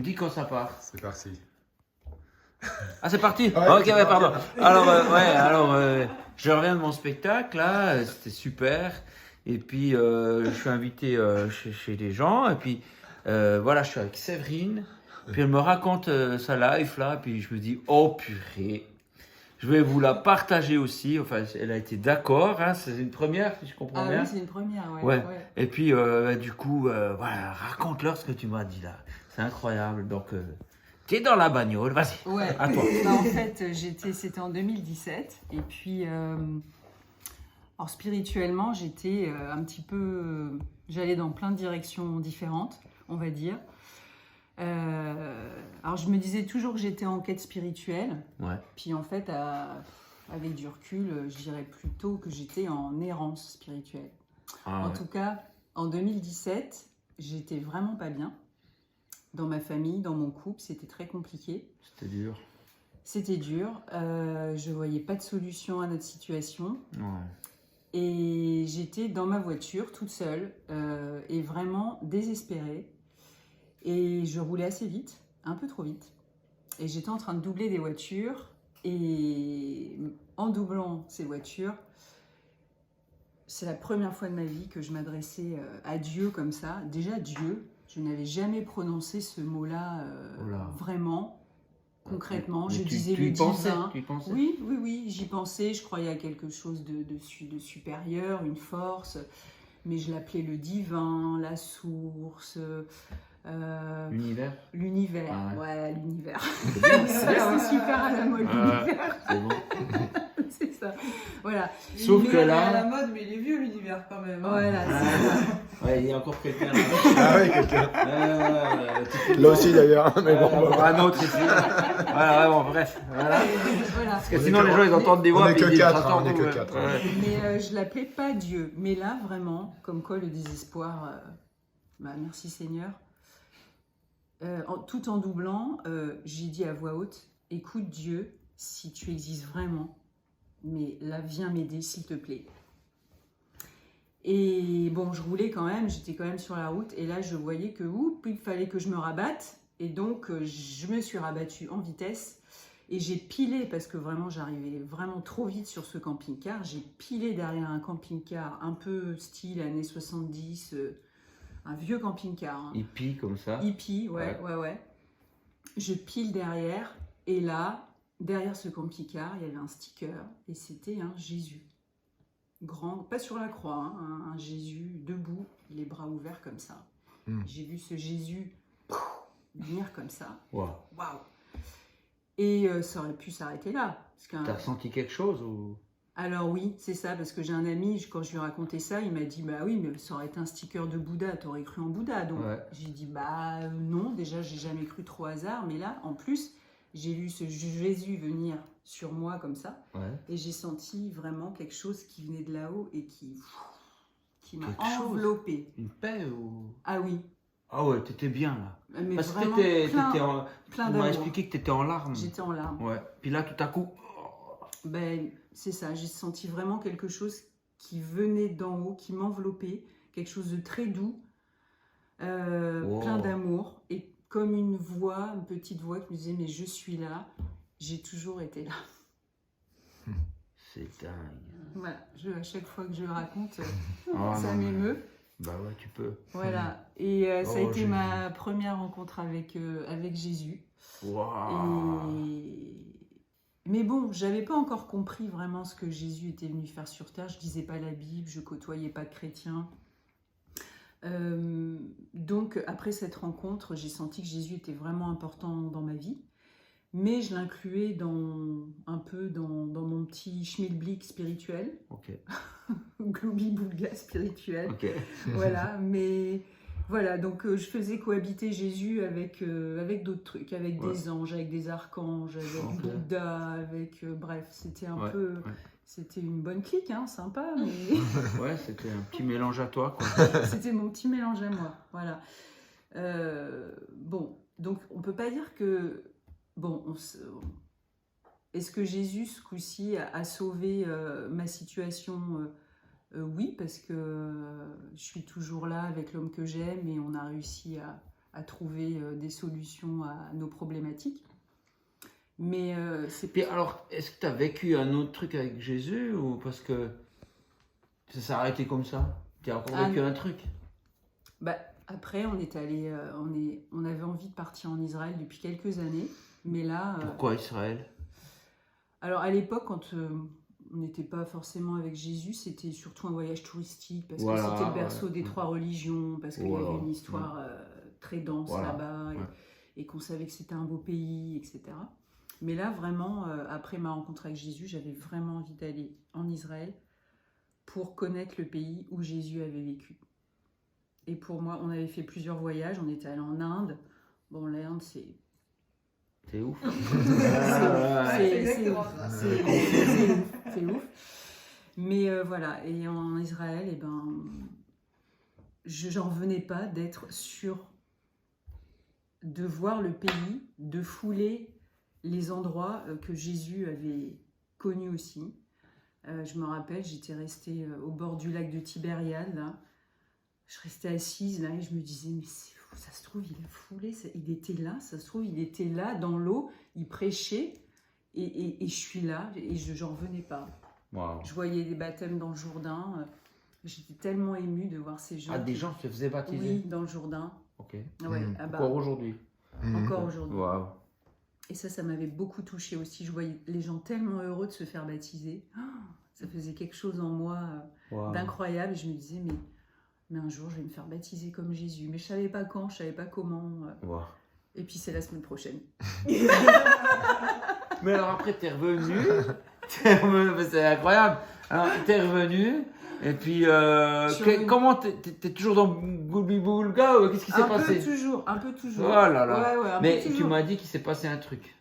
Dis quand ça part. C'est parti. Ah, c'est parti. Ouais, Ok, c'est ouais, parti. pardon. Je reviens de mon spectacle là, c'était super. Et puis je suis invité chez les gens. Et puis voilà, je suis avec Séverine. Puis elle me raconte sa life là. Puis je me dis, oh purée, je vais vous la partager aussi. Enfin, elle a été d'accord. Hein, c'est une première, si je comprends Ah bien. oui, c'est une première, ouais. Ouais. Ouais. Et puis du coup, voilà, raconte-leur ce que tu m'as dit là. C'est incroyable. Donc, tu es dans la bagnole, vas-y. Ouais. À toi. Bah, en fait, c'était en 2017. Et puis, alors spirituellement, j'étais un petit peu. J'allais dans plein de directions différentes, on va dire. Alors, je me disais toujours que j'étais en quête spirituelle. Ouais. Puis, en fait, avec du recul, je dirais plutôt que j'étais en errance spirituelle. Ah, En ouais. tout cas, en 2017, j'étais vraiment pas bien. Dans ma famille, dans mon couple, c'était très compliqué. C'était dur. C'était dur. Je voyais pas de solution à notre situation. Ouais. Et j'étais dans ma voiture, toute seule, et vraiment désespérée. Et je roulais assez vite, un peu trop vite. Et j'étais en train de doubler des voitures. Et en doublant ces voitures, c'est la première fois de ma vie que je m'adressais à Dieu comme ça. Déjà, Dieu, je n'avais jamais prononcé ce mot-là Oh là. vraiment, concrètement. Mais Je disais tu le y pensais, divin. tu y pensais. Oui, j'y pensais. Je croyais à quelque chose de supérieur, une force. Mais je l'appelais le divin, la source, L'univers. l'univers. Ah ouais, l'univers. C'est bien. Ça, c'est super à la mode, Ah, l'univers. c'est bon. C'est ça. Voilà. Sauf que L'univers là- est à la mode, mais il est vieux l'univers quand même. Hein. Voilà, c'est Ah, ça. ouais, il y a encore quelqu'un là. Ah oui, quelqu'un. Tu- Là aussi d'ailleurs, mais bon. un autre ici. Voilà, ouais, bon, bref. Voilà. Voilà. Parce que sinon, les gens, ils entendent des On voix. est puis que ils disent, quatre, attends, on est que ouais, quatre. ouais. Mais je l'appelais pas Dieu. Mais là, vraiment, comme quoi le désespoir, merci Seigneur. Tout en doublant, j'ai dit à voix haute, écoute Dieu, si tu existes vraiment, mais là, viens m'aider, s'il te plaît. Et bon, je roulais quand même, j'étais quand même sur la route, et là, je voyais que, il fallait que je me rabatte, et donc, je me suis rabattue en vitesse, et j'ai pilé, parce que vraiment, j'arrivais vraiment trop vite sur ce camping-car, j'ai pilé derrière un camping-car un peu style années 70, un vieux camping-car, hein. Hippie comme ça. Hippie, ouais. Je pile derrière, et là, derrière ce camping-car, il y avait un sticker, et c'était un Jésus. Grand, pas sur la croix, hein, un Jésus debout, les bras ouverts comme ça. J'ai vu ce Jésus venir comme ça. Waouh. Waouh! Et ça aurait pu s'arrêter là. Parce T'as ressenti quelque chose ou... Alors oui, c'est ça, parce que j'ai un ami, quand je lui ai raconté ça, il m'a dit, bah oui, mais ça aurait été un sticker de Bouddha, t'aurais cru en Bouddha. Donc Ouais. j'ai dit, bah non, déjà j'ai jamais cru trop au hasard, mais là, en plus, j'ai vu ce Jésus venir sur moi comme ça, Ouais. et j'ai senti vraiment quelque chose qui venait de là-haut et qui m'a Quelque chose. enveloppée. Une paix ou... Ah oui, Ah ouais, t'étais bien là. mais Parce que vraiment t'étais plein, en... plein Tu m'as d'amour. expliqué que t'étais en larmes. J'étais en larmes. Ouais. Puis là, tout à coup... Ben, c'est ça, j'ai senti vraiment quelque chose qui venait d'en haut, qui m'enveloppait, quelque chose de très doux, Wow. plein d'amour, et comme une voix, une petite voix qui me disait, mais je suis là, j'ai toujours été là. C'est dingue. Voilà, à chaque fois que je le raconte, Oh, ça non, mais- m'émeut. Bah ouais, tu peux. Voilà, et ça a Oh, été Jésus. ma première rencontre avec Jésus. Waouh. Mais bon, j'avais pas encore compris vraiment ce que Jésus était venu faire sur terre. Je lisais pas la Bible, je côtoyais pas de chrétiens. Donc après cette rencontre, j'ai senti que Jésus était vraiment important dans ma vie, mais je l'incluais un peu dans mon petit schmilblick spirituel, Ok. gloubi-boulga spirituel. Ok. Voilà, mais voilà, donc je faisais cohabiter Jésus avec d'autres trucs, avec Ouais. des anges, avec des archanges, avec Ok. Bouddha, avec bref, c'était un Ouais, peu, ouais. c'était une bonne clique, hein, sympa, mais Ouais, c'était un petit mélange à toi, quoi. c'était mon petit mélange à moi, voilà. Bon, donc on peut pas dire que, bon, est-ce que Jésus ce coup-ci a sauvé ma situation? Oui, parce que je suis toujours là avec l'homme que j'aime et on a réussi à trouver des solutions à nos problématiques. Mais c'est Puis alors, est-ce que tu as vécu un autre truc avec Jésus ou parce que ça s'est arrêté comme ça? Tu as encore vécu un truc? Bah, après, on est allé, on avait envie de partir en Israël depuis quelques années, mais là. Pourquoi Israël? Alors à l'époque, quand on n'était pas forcément avec Jésus, c'était surtout un voyage touristique parce que c'était le berceau des trois religions, parce qu'il y avait une histoire très dense là-bas et qu'on savait que c'était un beau pays, etc. Mais là, vraiment, après ma rencontre avec Jésus, j'avais vraiment envie d'aller en Israël pour connaître le pays où Jésus avait vécu. Et pour moi, on avait fait plusieurs voyages. On était allé en Inde. Bon, l'Inde, c'est ouf. C'est ouf. Mais voilà. Et en Israël, eh ben, j'en revenais pas d'être sûr de voir le pays, de fouler les endroits que Jésus avait connus aussi. Je me rappelle, j'étais restée au bord du lac de Tibériade, là. Je restais assise là et je me disais, mais c'est fou, ça se trouve, il a foulé, il était là, ça se trouve, il était là dans l'eau, il prêchait et je suis là et j'en revenais pas. Wow. Je voyais des baptêmes dans le Jourdain, j'étais tellement émue de voir ces gens. Ah, des gens se faisaient baptiser? Oui, dans le Jourdain. Ok. Ouais, ah bah, Encore aujourd'hui? Encore aujourd'hui. Wow. Et ça m'avait beaucoup touchée aussi. Je voyais les gens tellement heureux de se faire baptiser. Oh, ça faisait quelque chose en moi d'incroyable. Et je me disais, mais un jour, je vais me faire baptiser comme Jésus. Mais je savais pas quand, je savais pas comment. Wow. Et puis, c'est la semaine prochaine. Mais alors après, t'es revenu. C'est incroyable. Alors, t'es revenu. Et puis, comment t'es toujours dans Boulga ou qu'est-ce qui s'est passé? Un peu toujours. Oh là là. Ouais, mais tu m'as dit qu'il s'est passé un truc.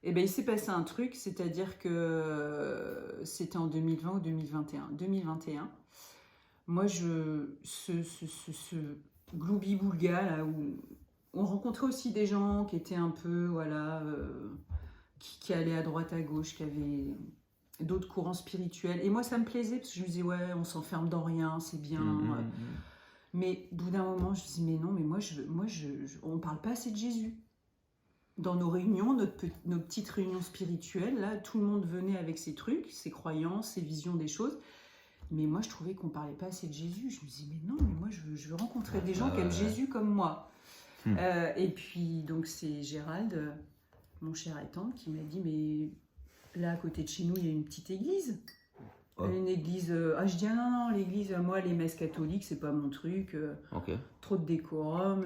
Eh bien, il s'est passé un truc, c'est-à-dire que c'était en 2020 ou 2021. 2021, moi, ce gloubi-boulga, là, où on rencontrait aussi des gens qui étaient un peu, voilà, qui allaient à droite, à gauche, qui avaient d'autres courants spirituels. Et moi, ça me plaisait, parce que je me disais, ouais, on s'enferme dans rien, c'est bien. Mais au bout d'un moment, je me disais, mais non, mais on ne parle pas assez de Jésus. Dans nos réunions, nos petites réunions spirituelles, là, tout le monde venait avec ses trucs, ses croyances, ses visions des choses. Mais moi, je trouvais qu'on ne parlait pas assez de Jésus. Je me disais, mais non, mais moi, je veux rencontrer des gens qui aiment Jésus comme moi. Et puis, donc, c'est Gérald, mon cher étendre, qui m'a dit, mais là, à côté de chez nous, il y a une petite église. Une église... je dis, ah non, l'église, moi, les messes catholiques, c'est pas mon truc. Trop de décorum,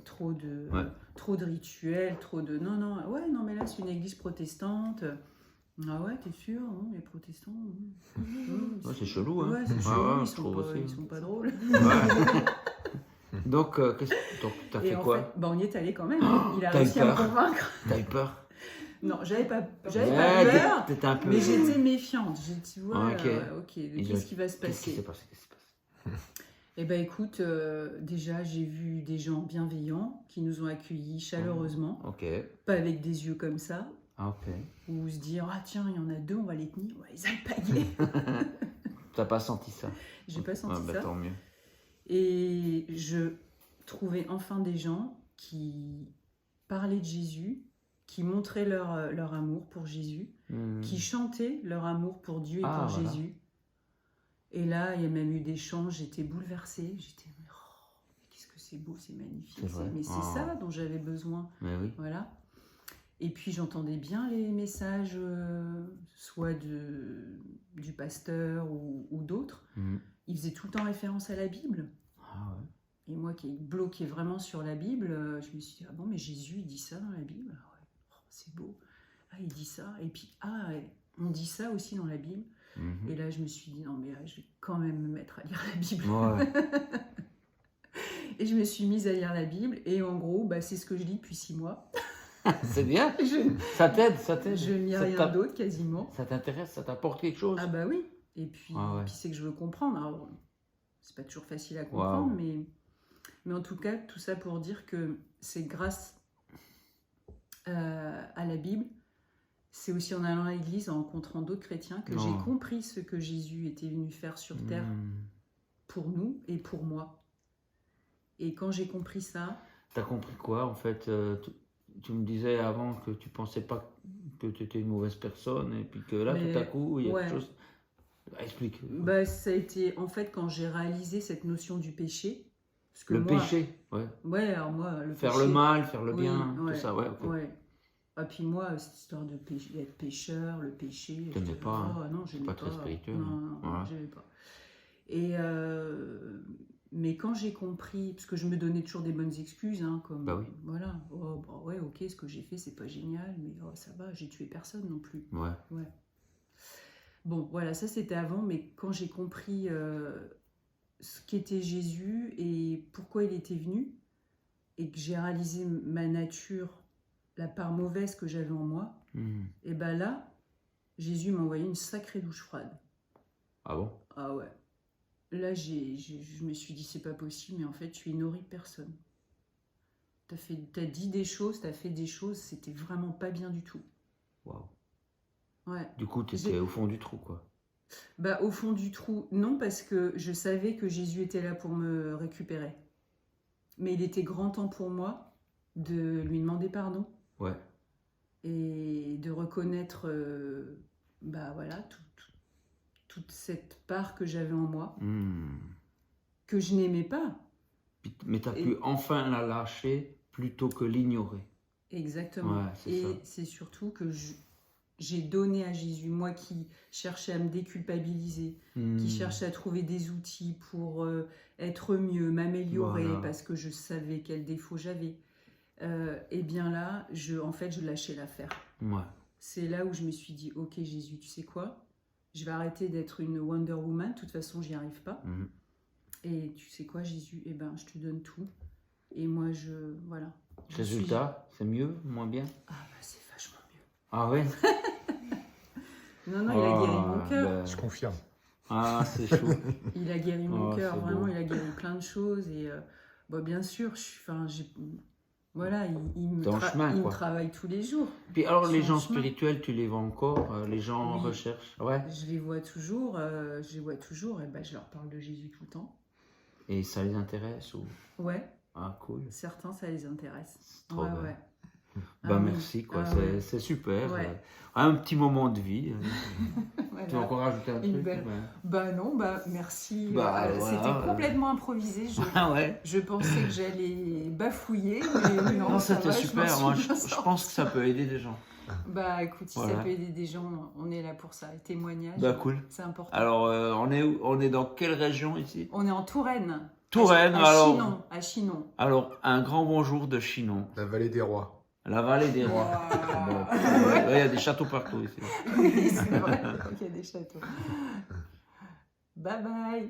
trop de rituels, trop de... Non, mais là, c'est une église protestante. Ah ouais, t'es sûr, hein, les protestants c'est chelou, hein. Ouais, c'est chelou, ils sont pas drôles. Donc, t'as fait quoi? En fait, on y est allé quand même. Il a réussi à me convaincre. T'as eu peur? Non, j'avais pas peur, t'étais un peu... mais j'étais méfiante. J'ai dit, ok, qu'est-ce qui va se passer? Qu'est-ce qui s'est passé? Eh bien, écoute, déjà, j'ai vu des gens bienveillants qui nous ont accueillis chaleureusement. Pas avec des yeux comme ça. Ou se dire, ah tiens, il y en a deux, on va les tenir, on va les alpaguer. T'as pas senti ça? J'ai pas senti ça. Tant mieux. Et je trouvais enfin des gens qui parlaient de Jésus, qui montraient leur amour pour Jésus, qui chantaient leur amour pour Dieu et pour Jésus. Et là, il y a même eu des chants, j'étais bouleversée. J'étais, qu'est-ce que c'est beau, c'est magnifique. Mais c'est ça dont j'avais besoin. Mais oui. Voilà. Et puis j'entendais bien les messages, soit du pasteur ou d'autres. Ils faisaient tout le temps référence à la Bible. Et moi qui est bloquée vraiment sur la Bible, je me suis dit, ah bon, mais Jésus, il dit ça dans la Bible? C'est beau. Ah, il dit ça. Et puis, on dit ça aussi dans la Bible. Et là, je me suis dit, non, mais je vais quand même me mettre à lire la Bible. Et je me suis mise à lire la Bible. Et en gros, c'est ce que je lis depuis 6 mois. C'est bien. Ça t'aide. Je ne lis rien d'autre quasiment. Ça t'intéresse, ça t'apporte quelque chose? Ah bah oui. Et puis, c'est que je veux comprendre. Alors, c'est pas toujours facile à comprendre, mais en tout cas, tout ça pour dire que c'est grâce à la Bible, c'est aussi en allant à l'église, en rencontrant d'autres chrétiens, que j'ai compris ce que Jésus était venu faire sur terre pour nous et pour moi. Et quand j'ai compris ça, T'as compris quoi en fait tu me disais avant que tu pensais pas que tu étais une mauvaise personne et puis que là Mais, tout à coup il y a ouais. quelque chose. Explique. bah, ça a été en fait quand j'ai réalisé cette notion du péché. Parce que Le moi, péché, ouais. Ouais, alors moi, le Faire péché. le mal, faire le Oui, bien, ouais, tout ça, ouais, ok. ouais. Ah, puis moi, cette histoire de d'être pécheur, le péché. T'aimais j'étais, pas, hein. oh, non, j'aimais Pas très spirituel, Non, hein. non, Voilà. j'aimais pas. Et mais quand j'ai compris, parce que je me donnais toujours des bonnes excuses, hein, comme Bah oui. voilà, oh, bah ouais, ok, ce que j'ai fait, c'est pas génial, mais oh, ça va, j'ai tué personne non plus. Ouais. Ouais. Bon, voilà, ça c'était avant, mais quand j'ai compris ce qu'était Jésus et pourquoi il était venu, et que j'ai réalisé ma nature, la part mauvaise que j'avais en moi, Hmm. et ben là, Jésus m'a envoyé une sacrée douche froide. Ah bon? Ah ouais. Là, je me suis dit, c'est pas possible, mais en fait, tu es une horrible personne. T'as dit des choses, t'as fait des choses, c'était vraiment pas bien du tout. Waouh. Ouais. Du coup, t'étais J'ai- au fond du trou, quoi. Bah, au fond du trou, non, parce que je savais que Jésus était là pour me récupérer. Mais il était grand temps pour moi de lui demander pardon Ouais. et de reconnaître bah voilà, toute cette part que j'avais en moi, Hmm. que je n'aimais pas. Mais t'as Et- pu enfin la lâcher plutôt que l'ignorer. Exactement. Ouais, c'est Et ça. c'est surtout que j'ai donné à Jésus, moi qui cherchais à me déculpabiliser, Hmm. qui cherchais à trouver des outils pour être mieux, m'améliorer, Voilà. parce que je savais quels défauts j'avais. Et bien là, en fait, je lâchais l'affaire. Ouais. C'est là où je me suis dit, ok Jésus, tu sais quoi? Je vais arrêter d'être une Wonder Woman, de toute façon, j'y arrive pas. Mhm. Et tu sais quoi, Jésus? Eh ben, je te donne tout. Et moi, voilà. Je Résultat, c'est mieux, moins bien? Ah bah, c'est vachement mieux. Ah ouais? Non, non, il a guéri Oh, mon cœur. ben. Je confirme. Ah, c'est chaud. Il a guéri mon Oh, cœur, c'est vraiment, beau. il a guéri plein de choses. Et bah, bien sûr, voilà, il me T'es en chemin, il me quoi. travaille tous les jours. Puis alors, les gens Franchement. spirituels, tu les vois encore? Les gens en Oui. recherche? Ouais. Je les vois toujours, et ben, je leur parle de Jésus tout le temps. Et ça les intéresse ou... Ouais, Ah, cool. certains, ça les intéresse. C'est trop Ouais, bien. ouais. Bah, Ah oui. merci, quoi. Ah c'est ouais. c'est super. Ouais. Un petit moment de vie. Voilà. Tu veux encore rajouter un Une truc? belle- Ouais. Bah non, bah merci. Bah, voilà. C'était complètement improvisé. Ah ouais? Je pensais que j'allais bafouiller, mais non, Non, ça c'était va, je super. m'en Moi, suis bien je pense que ça peut aider des gens. Bah écoute, si Voilà. ça peut aider des gens, on est là pour ça. Et témoignage, Bah, cool. c'est important. Alors, on est où? On est dans quelle région ici? On est en Touraine. Touraine, à alors. Chinon, à Chinon. Alors, un grand bonjour de Chinon. La vallée des rois. La vallée des rois. Wow. Bon, ouais, il y a des châteaux partout ici. Oui, c'est vrai qu'il y a des châteaux. Bye bye.